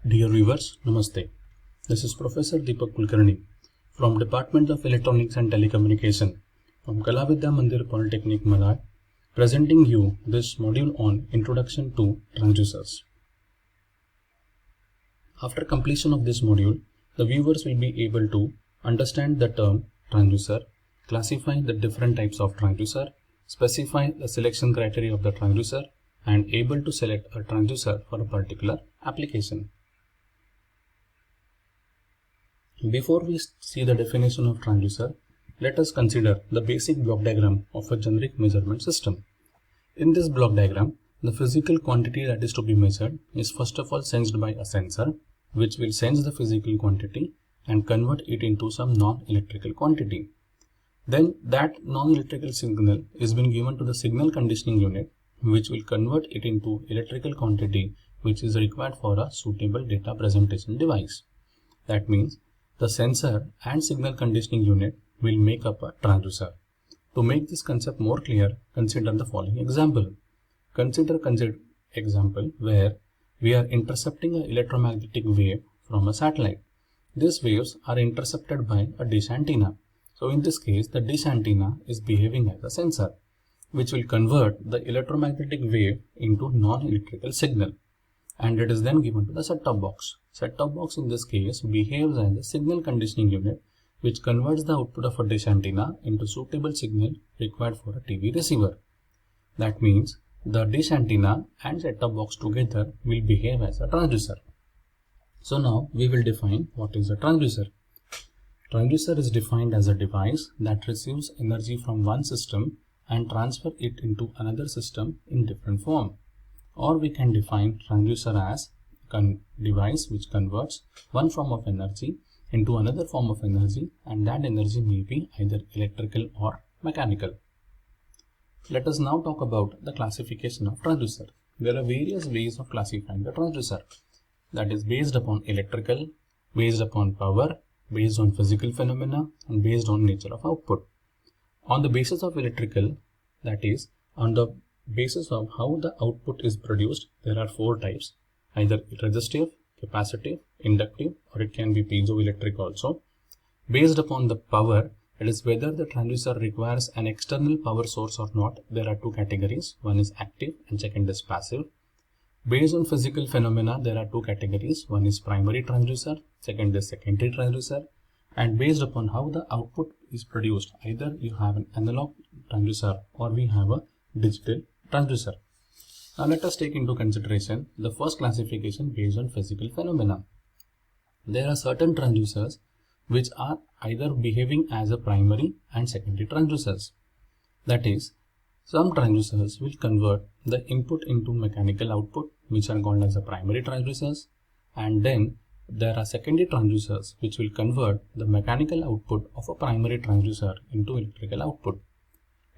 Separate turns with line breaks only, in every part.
Dear viewers, Namaste. This is Professor Deepak Kulkarni from Department of Electronics and Telecommunication from Kalavidya Mandir Polytechnic, Malad, presenting you this module on Introduction to Transducers. After completion of this module, the viewers will be able to understand the term transducer, classify the different types of transducer, specify the selection criteria of the transducer, and able to select a transducer for a particular application. Before we see the definition of transducer, let us consider the basic block diagram of a generic measurement system. In this block diagram, the physical quantity that is to be measured is first of all sensed by a sensor, which will sense the physical quantity and convert it into some non-electrical quantity. Then that non-electrical signal is being given to the signal conditioning unit, which will convert it into electrical quantity which is required for a suitable data presentation device. That means the sensor and signal conditioning unit will make up a transducer. To make this concept more clear, consider the following example. Consider example where we are intercepting an electromagnetic wave from a satellite. These waves are intercepted by a dish antenna. So in this case, the dish antenna is behaving as a sensor, which will convert the electromagnetic wave into non-electrical signal, and it is then given to the set-top box. Set-top box in this case behaves as a signal conditioning unit, which converts the output of a dish antenna into suitable signal required for a TV receiver. That means the dish antenna and set-top box together will behave as a transducer. So now we will define what is a transducer. Transducer is defined as a device that receives energy from one system and transfer it into another system in different form. Or we can define transducer as a device which converts one form of energy into another form of energy, and that energy may be either electrical or mechanical. Let us now talk about the classification of transducer. There are various ways of classifying the transducer, that is based upon electrical, based upon power, based on physical phenomena, and based on nature of output. On the basis of electrical, that is on the basis of how the output is produced, there are four types: either resistive, capacitive, inductive, or it can be piezoelectric also. Based upon the power, it is whether the transducer requires an external power source or not. There are two categories: one is active and second is passive. Based on physical phenomena, there are two categories: one is primary transducer, second is secondary transducer. And based upon how the output is produced, either you have an analog transducer or we have a digital transducer. Now let us take into consideration the first classification based on physical phenomena. There are certain transducers which are either behaving as a primary and secondary transducers. That is, some transducers will convert the input into mechanical output, which are called as a primary transducers, and then there are secondary transducers which will convert the mechanical output of a primary transducer into electrical output.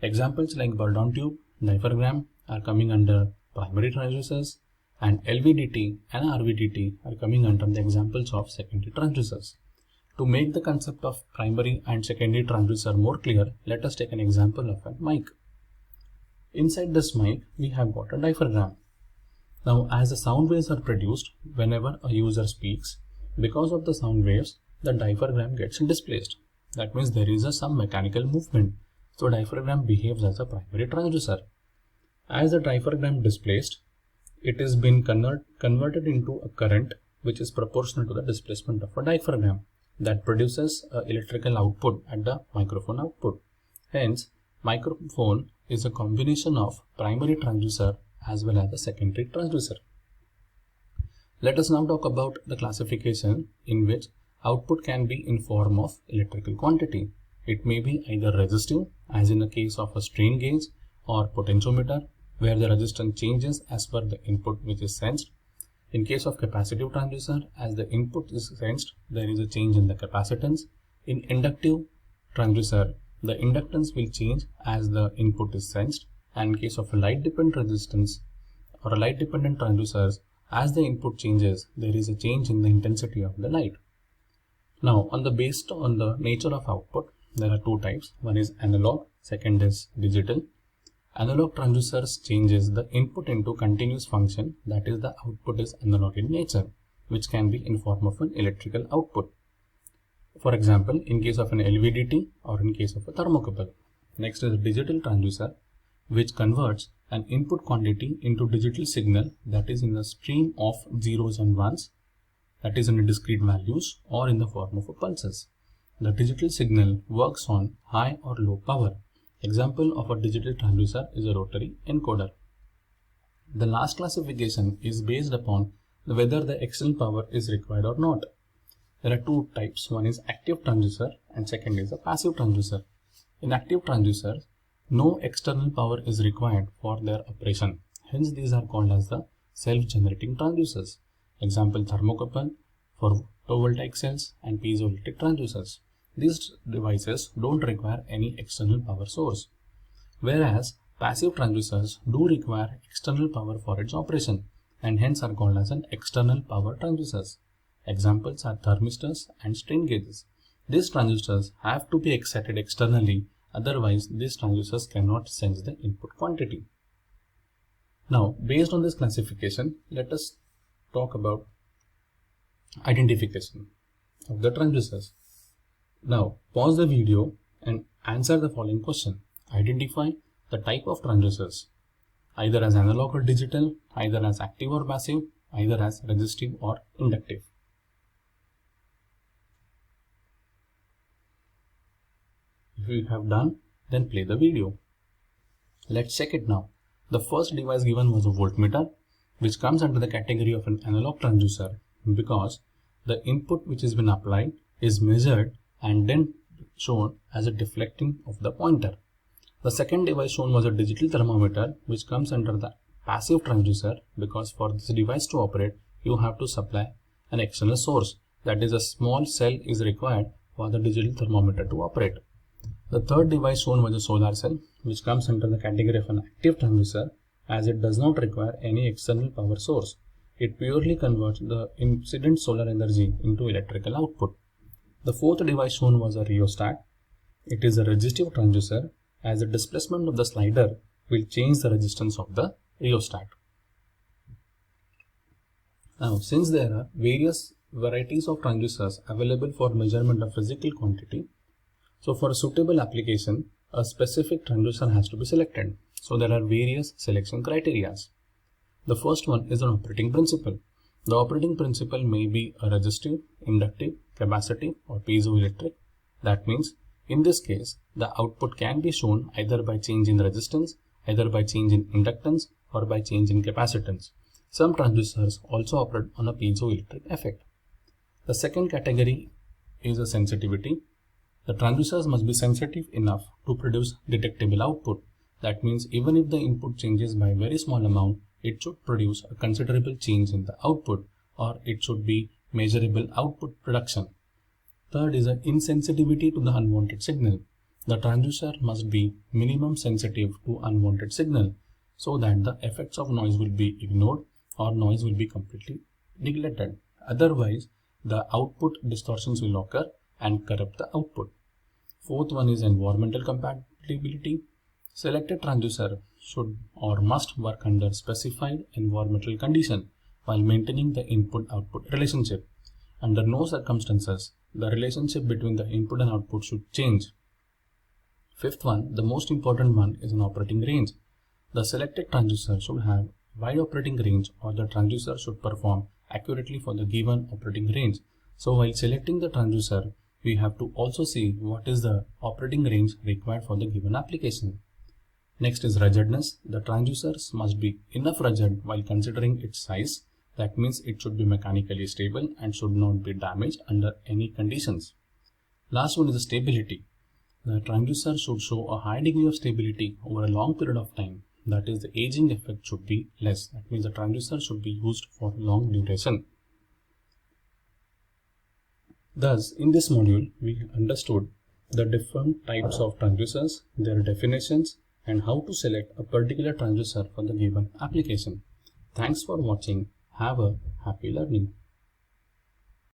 Examples like Bourdon tube, diaphragm are coming under primary transducers, and LVDT and RVDT are coming under the examples of secondary transducers. To make the concept of primary and secondary transducer more clear, let us take an example of a mic. Inside this mic, we have got a diaphragm. Now, as the sound waves are produced whenever a user speaks, because of the sound waves, the diaphragm gets displaced. That means there is some mechanical movement. So diaphragm behaves as a primary transducer. As the diaphragm displaced, it is been converted into a current which is proportional to the displacement of a diaphragm, that produces electrical output at the microphone output. Hence, microphone is a combination of primary transducer as well as the secondary transducer. Let us now talk about the classification in which output can be in form of electrical quantity. It may be either resistive, as in the case of a strain gauge, or potentiometer, where the resistance changes as per the input which is sensed. In case of capacitive transducer, as the input is sensed, there is a change in the capacitance. In inductive transducer, the inductance will change as the input is sensed. And in case of a light dependent resistance or a light dependent transducers, as the input changes, there is a change in the intensity of the light. Now, based on the nature of output, there are two types. One is analog, second is digital. Analog transducers changes the input into continuous function, that is the output is analog in nature. which can be in form of an electrical output. For example, in case of an LVDT or in case of a thermocouple. Next is a digital transducer, which converts an input quantity into digital signal that is in the stream of zeros and ones, that is in discrete values or in the form of pulses. The digital signal works on high or low power. Example of a digital transducer is a rotary encoder. The last classification is based upon whether the external power is required or not. There are two types. One is active transducer and second is a passive transducer. In active transducers, no external power is required for their operation. Hence, these are called as the self-generating transducers. Example, thermocouple, photovoltaic cells and piezoelectric transducers. These devices don't require any external power source. Whereas, passive transducers do require external power for its operation and hence are called as an external power transducers. Examples are thermistors and strain gauges. These transistors have to be excited externally, otherwise these transistors cannot sense the input quantity. Now, based on this classification, let us talk about identification of the transistors. Now, pause the video and answer the following question. Identify the type of transistors, either as analog or digital, either as active or passive, either as resistive or inductive. If you have done, then play the video. Let's check it now. The first device given was a voltmeter, which comes under the category of an analog transducer because the input which has been applied is measured and then shown as a deflecting of the pointer. The second device shown was a digital thermometer, which comes under the passive transducer because for this device to operate, you have to supply an external source. That is, a small cell is required for the digital thermometer to operate. The third device shown was a solar cell, which comes under the category of an active transducer as it does not require any external power source. It purely converts the incident solar energy into electrical output. The fourth device shown was a rheostat. It is a resistive transducer as the displacement of the slider will change the resistance of the rheostat. Now, since there are various varieties of transducers available for measurement of physical quantity, so for a suitable application, a specific transducer has to be selected. So there are various selection criteria. The first one is an operating principle. The operating principle may be a resistive, inductive, capacitive or piezoelectric. That means in this case, the output can be shown either by change in resistance, either by change in inductance or by change in capacitance. Some transducers also operate on a piezoelectric effect. The second category is a sensitivity. The transducers must be sensitive enough to produce detectable output. That means even if the input changes by a very small amount, it should produce a considerable change in the output, or it should be measurable output production. Third is an insensitivity to the unwanted signal. The transducer must be minimum sensitive to unwanted signal so that the effects of noise will be ignored or noise will be completely neglected. Otherwise, the output distortions will occur and corrupt the output. Fourth one is environmental compatibility. Selected transducer should or must work under specified environmental condition while maintaining the input-output relationship. Under no circumstances, the relationship between the input and output should change. Fifth one, the most important one, is an operating range. The selected transducer should have wide operating range, or the transducer should perform accurately for the given operating range. So while selecting the transducer, we have to also see what is the operating range required for the given application. Next is ruggedness. The transducers must be enough rugged while considering its size. That means it should be mechanically stable and should not be damaged under any conditions. Last one is the stability. The transducer should show a high degree of stability over a long period of time. That is, the aging effect should be less. That means the transducer should be used for long duration. Thus, in this module, we understood the different types of transducers, their definitions, and how to select a particular transducer for the given application. Thanks for watching. Have a happy learning.